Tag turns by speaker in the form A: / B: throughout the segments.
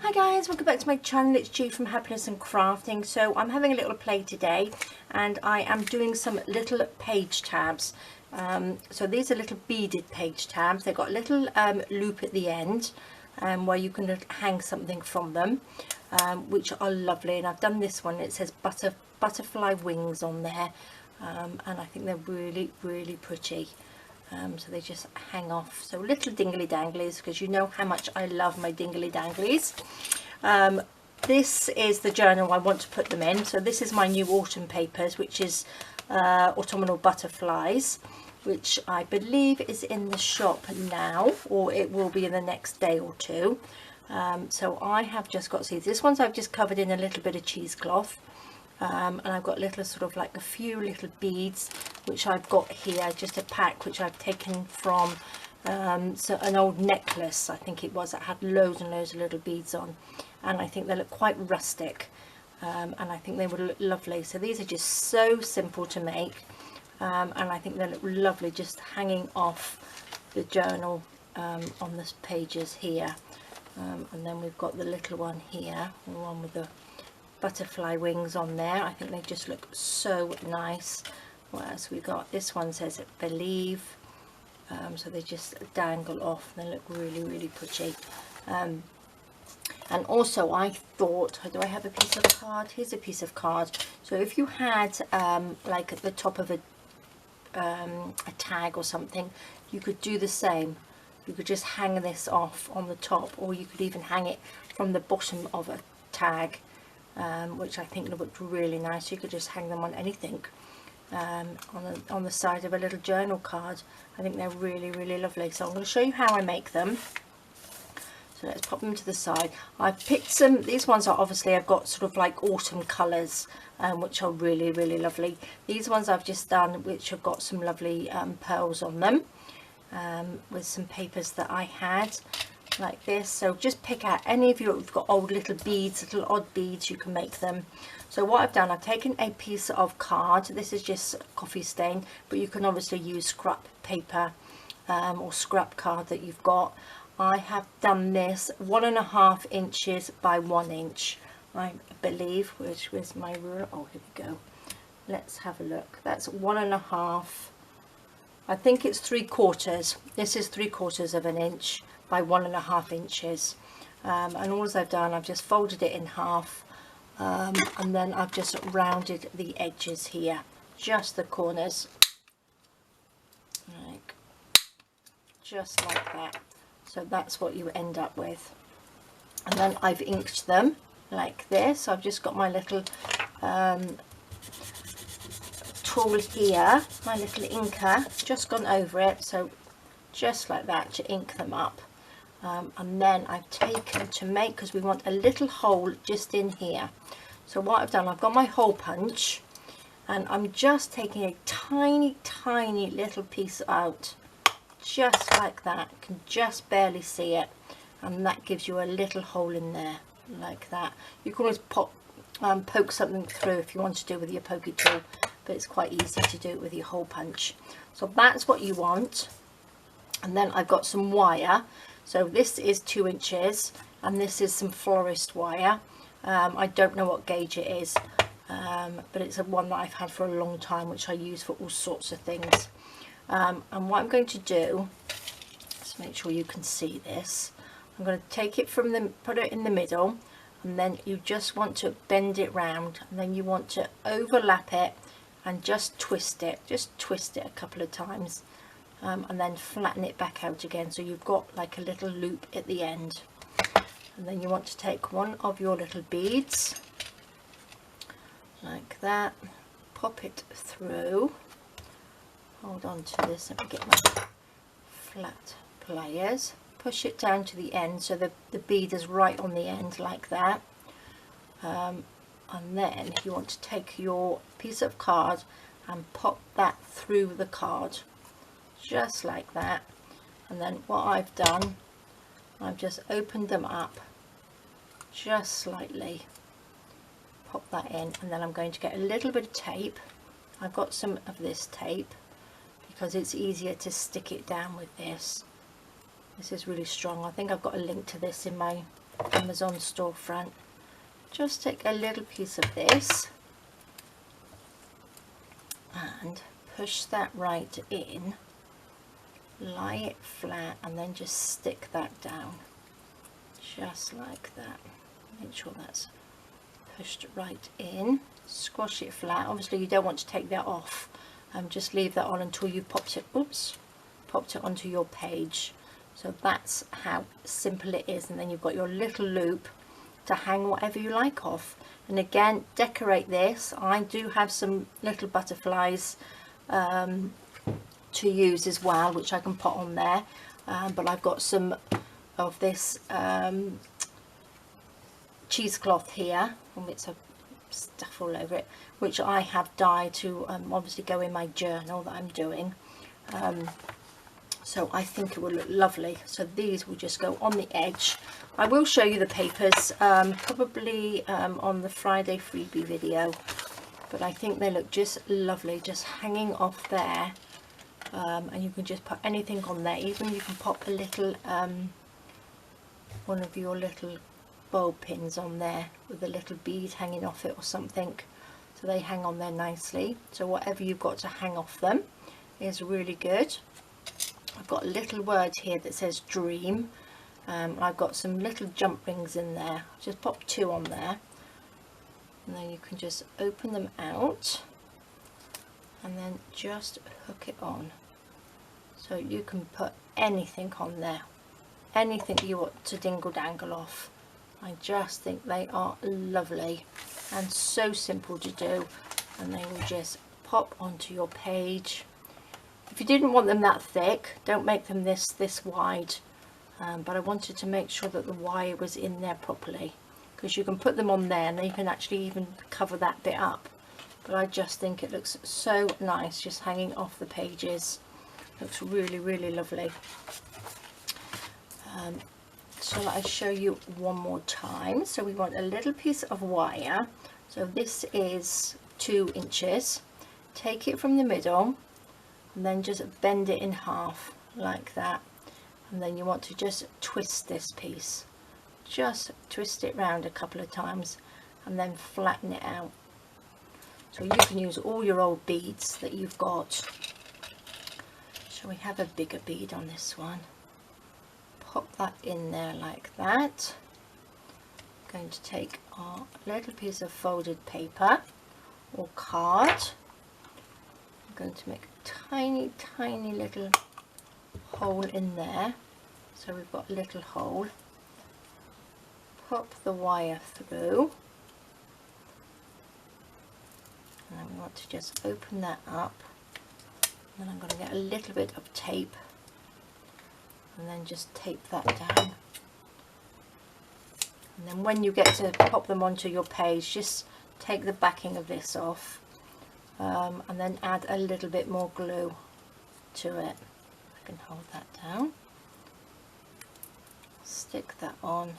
A: Hi guys, welcome back to my channel. It's G from Happiness and Crafting. So I'm having a little play today and I am doing some little page tabs. So these are little beaded page tabs. They've got a little loop at the end where you can hang something from them, which are lovely. And I've done this one. It says butterfly wings on there, and I think they're really pretty. So they just hang off. So little dingly danglies, because you know how much I love my dingly danglies. This is the journal I want to put them in. So this is my new autumn papers, which is Autumnal Butterflies, which I believe is in the shop now, or it will be in the next day or two. So I have just got seeds. This one's I've just covered in a little bit of cheesecloth. And I've got little sort of like a few little beads which I've got here, just a pack which I've taken from so an old necklace, I think it was, that had loads and loads of little beads on, and I think they look quite rustic, and I think they would look lovely. So these are just so simple to make, and I think they look lovely just hanging off the journal on the pages here. And then we've got the little one here, the one with the butterfly wings on there. I think they just look so nice. What else we got? This one says believe, so they just dangle off and they look really pretty. And also I thought, do I have a piece of card? Here's a piece of card. So if you had like at the top of a tag or something, you could do the same. You could just hang this off on the top, or you could even hang it from the bottom of a tag, which I think looked really nice. You could just hang them on anything, on the side of a little journal card. I think they're really lovely. So I'm going to show you how I make them. So let's pop them to the side. I've picked some, these ones are obviously, I've got sort of like autumn colours, which are really lovely. These ones I've just done, which have got some lovely pearls on them, with some papers that I had like this. So just pick out any of you, you've got old little beads, little odd beads, you can make them. So what I've done, I've taken a piece of card. This is just coffee stain, but you can obviously use scrap paper or scrap card that you've got. I have done this 1.5 inches by 1 inch, I believe, which was my ruler. Oh, here we go. Let's have a look. That's 1.5. I think it's 3/4. This is 3/4 of an inch by 1.5 inches, and all I've done, I've just folded it in half, and then I've just rounded the edges here, just the corners, like just like that. So that's what you end up with. And then I've inked them like this. I've just got my little tool here, my little inker, just gone over it, so just like that to ink them up. And then I've taken to make, because we want a little hole just in here. So what I've done, I've got my hole punch, and I'm just taking a tiny little piece out, just like that. You can just barely see it, and that gives you a little hole in there like that. You can always poke something through if you want to do with your pokey tool, but it's quite easy to do it with your hole punch. So that's what you want. And then I've got some wire. So this is 2 inches, and this is some florist wire. I don't know what gauge it is, but it's a one that I've had for a long time, which I use for all sorts of things. And what I'm going to do, let's make sure you can see this. I'm going to take it from the, put it in the middle, and then you just want to bend it round, and then you want to overlap it and just twist it a couple of times. And then flatten it back out again, so you've got like a little loop at the end. And then you want to take one of your little beads like that, pop it through, hold on to this, let me get my flat pliers, push it down to the end so the bead is right on the end like that. And then you want to take your piece of card and pop that through the card, just like that. And then what I've done, I've just opened them up just slightly, pop that in, and then I'm going to get a little bit of tape. I've got some of this tape because it's easier to stick it down with this. This is really strong. I think I've got a link to this in my Amazon storefront. Just take a little piece of this and push that right in, lie it flat, and then just stick that down just like that. Make sure that's pushed right in, squash it flat. Obviously you don't want to take that off, just leave that on until you popped it onto your page. So that's how simple it is, and then you've got your little loop to hang whatever you like off. And again, decorate this. I do have some little butterflies to use as well, which I can put on there, but I've got some of this cheesecloth here with some stuff all over it, which I have dyed to obviously go in my journal that I'm doing. So I think it will look lovely. So these will just go on the edge. I will show you the papers probably on the Friday freebie video, but I think they look just lovely, just hanging off there. And you can just put anything on there. Even you can pop a little one of your little bulb pins on there with a little bead hanging off it or something, so they hang on there nicely. So whatever you've got to hang off them is really good. I've got a little word here that says dream. I've got some little jump rings in there. Just pop 2 on there, and then you can just open them out and then just hook it on. So you can put anything on there, anything you want to dingle dangle off. I just think they are lovely and so simple to do, and they will just pop onto your page. If you didn't want them that thick, don't make them this wide, but I wanted to make sure that the wire was in there properly, because you can put them on there and you can actually even cover that bit up. But I just think it looks so nice just hanging off the pages. Looks really, really lovely. So I'll show you one more time. So we want a little piece of wire. So this is 2 inches. Take it from the middle and then just bend it in half like that. And then you want to just twist this piece. Just twist it round a couple of times and then flatten it out. So you can use all your old beads that you've got. So we have a bigger bead on this one. Pop that in there like that. I'm going to take our little piece of folded paper or card. I'm going to make a tiny, tiny little hole in there. So we've got a little hole. Pop the wire through. And then we want to just open that up. And then I'm going to get a little bit of tape and then just tape that down. And then when you get to pop them onto your page, just take the backing of this off and then add a little bit more glue to it. I can hold that down. Stick that on.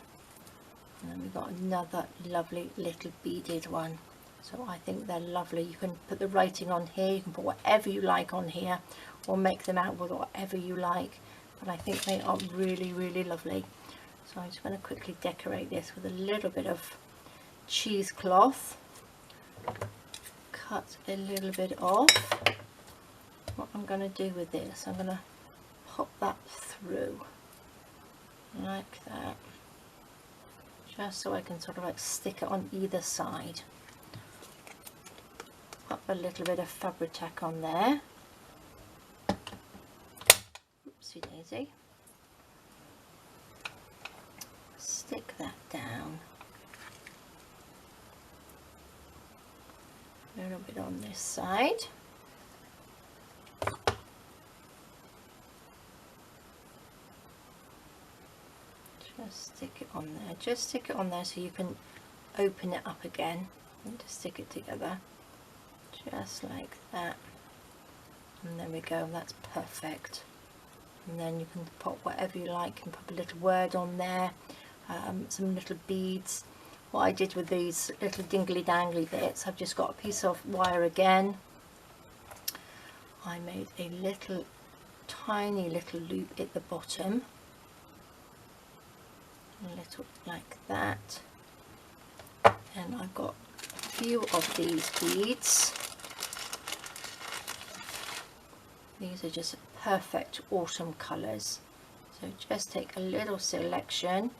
A: And then we've got another lovely little beaded one. So I think they're lovely. You can put the writing on here, you can put whatever you like on here, or make them out with whatever you like. But I think they are really, really lovely. So I'm just going to quickly decorate this with a little bit of cheesecloth. Cut a little bit off. What I'm going to do with this, I'm going to pop that through like that, just so I can sort of like stick it on either side. Pop a little bit of Fabri-Tac on there. Oopsie daisy. Stick that down. A little bit on this side. Just stick it on there. Just stick it on there so you can open it up again and just stick it together. Just like that. And there we go, that's perfect. And then you can pop whatever you like, and pop a little word on there, some little beads. What I did with these little dingly dangly bits, I've just got a piece of wire again. I made a little tiny little loop at the bottom a little like that. And I've got a few of these beads. These are just perfect autumn colours. So just take a little selection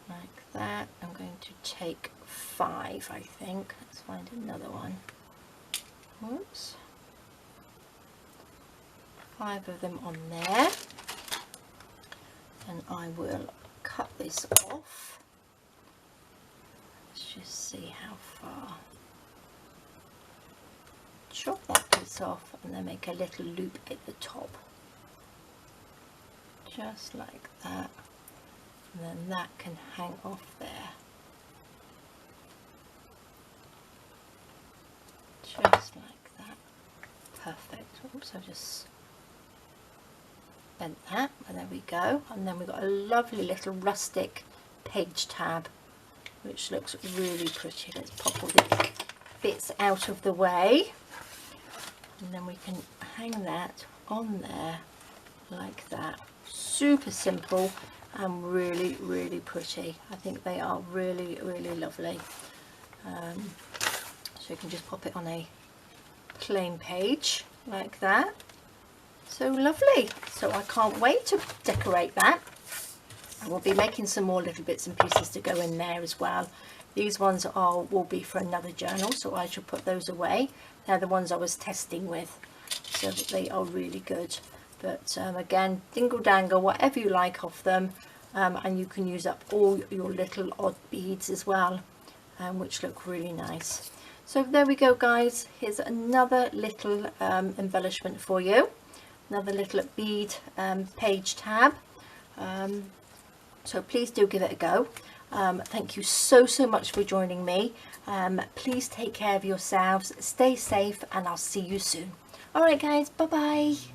A: like that. I'm going to take 5, I think. Let's find another one. Whoops. 5 of them on there. And I will cut this off. Let's just see how far. Chop that piece off and then make a little loop at the top. Just like that. And then that can hang off there. Just like that. Perfect. Oops, I just bent that, and there we go. And then we've got a lovely little rustic page tab, which looks really pretty. Let's pop all the bits out of the way, and then we can hang that on there like that. Super simple and really, really pretty. I think they are really, really lovely. So you can just pop it on a plain page like that. So lovely. So I can't wait to decorate that. I will be making some more little bits and pieces to go in there as well. These ones will be for another journal, so I shall put those away. They're the ones I was testing with, so that they are really good. But again, dingle dangle, whatever you like of them, and you can use up all your little odd beads as well, which look really nice. So there we go, guys. Here's another little embellishment for you, another little bead page tab. So please do give it a go. Thank you so much for joining me. Please take care of yourselves, stay safe, and I'll see you soon. All right, guys, bye bye.